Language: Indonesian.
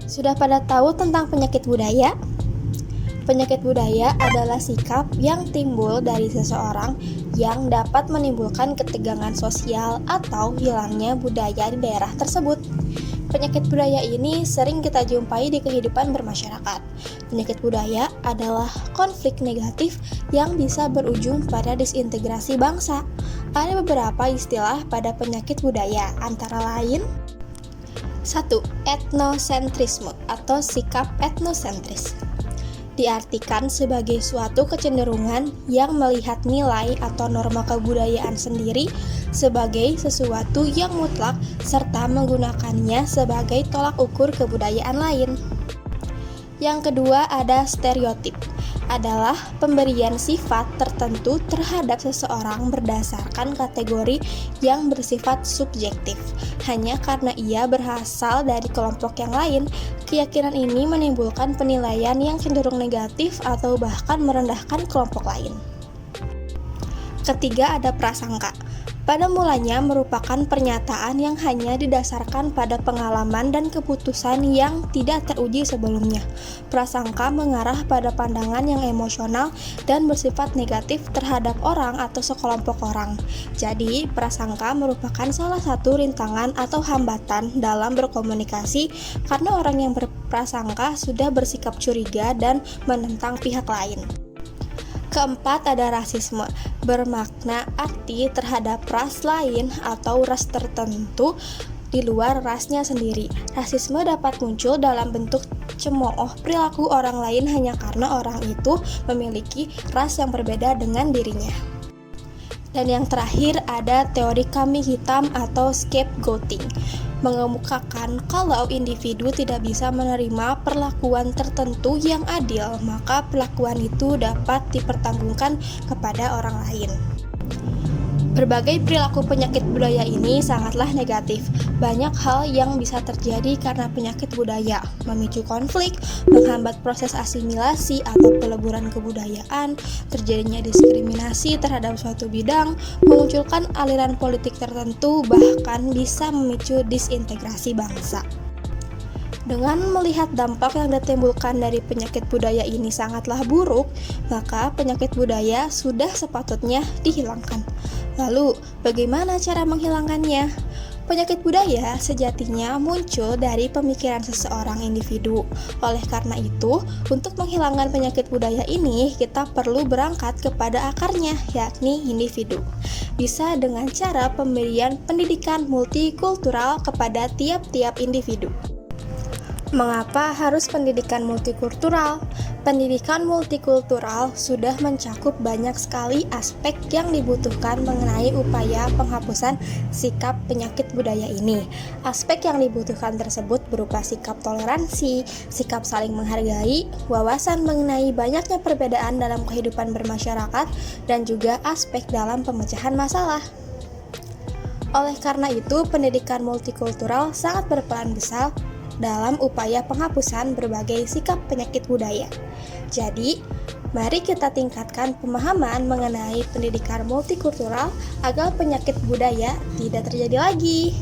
Sudah pada tahu tentang penyakit budaya? Penyakit budaya adalah sikap yang timbul dari seseorang yang dapat menimbulkan ketegangan sosial atau hilangnya budaya di daerah tersebut. Penyakit budaya ini sering kita jumpai di kehidupan bermasyarakat. Penyakit budaya adalah konflik negatif yang bisa berujung pada disintegrasi bangsa. Ada beberapa istilah pada penyakit budaya, antara lain 1. Etnosentrisme atau sikap etnosentris. Diartikan sebagai suatu kecenderungan yang melihat nilai atau norma kebudayaan sendiri sebagai sesuatu yang mutlak serta menggunakannya sebagai tolak ukur kebudayaan lain. Yang kedua ada stereotip, adalah pemberian sifat tertentu terhadap seseorang berdasarkan kategori yang bersifat subjektif. Hanya karena ia berasal dari kelompok yang lain, keyakinan ini menimbulkan penilaian yang cenderung negatif atau bahkan merendahkan kelompok lain. Ketiga ada prasangka. Pada mulanya merupakan pernyataan yang hanya didasarkan pada pengalaman dan keputusan yang tidak teruji sebelumnya. Prasangka mengarah pada pandangan yang emosional dan bersifat negatif terhadap orang atau sekelompok orang. Jadi, prasangka merupakan salah satu rintangan atau hambatan dalam berkomunikasi karena orang yang berprasangka sudah bersikap curiga dan menentang pihak lain. Keempat ada rasisme, bermakna arti terhadap ras lain atau ras tertentu di luar rasnya sendiri. Rasisme dapat muncul dalam bentuk cemooh perilaku orang lain hanya karena orang itu memiliki ras yang berbeda dengan dirinya. Dan yang terakhir ada teori kambing hitam atau scapegoating, mengemukakan kalau individu tidak bisa menerima perlakuan tertentu yang adil, maka perlakuan itu dapat dipertanggungkan kepada orang lain. Berbagai perilaku penyakit budaya ini sangatlah negatif. Banyak hal yang bisa terjadi karena penyakit budaya, memicu konflik, menghambat proses asimilasi atau peleburan kebudayaan, terjadinya diskriminasi terhadap suatu bidang, memunculkan aliran politik tertentu, bahkan bisa memicu disintegrasi bangsa. Dengan melihat dampak yang ditimbulkan dari penyakit budaya ini sangatlah buruk, maka penyakit budaya sudah sepatutnya dihilangkan. Lalu, bagaimana cara menghilangkannya? Penyakit budaya sejatinya muncul dari pemikiran seseorang individu. Oleh karena itu, untuk menghilangkan penyakit budaya ini, kita perlu berangkat kepada akarnya, yakni individu. Bisa dengan cara pemberian pendidikan multikultural kepada tiap-tiap individu. Mengapa harus pendidikan multikultural? Pendidikan multikultural sudah mencakup banyak sekali aspek yang dibutuhkan mengenai upaya penghapusan sikap penyakit budaya ini. Aspek yang dibutuhkan tersebut berupa sikap toleransi, sikap saling menghargai, wawasan mengenai banyaknya perbedaan dalam kehidupan bermasyarakat, dan juga aspek dalam pemecahan masalah. Oleh karena itu, pendidikan multikultural sangat berperan besar dalam upaya penghapusan berbagai sikap penyakit budaya. Jadi, mari kita tingkatkan pemahaman mengenai pendidikan multikultural agar penyakit budaya tidak terjadi lagi.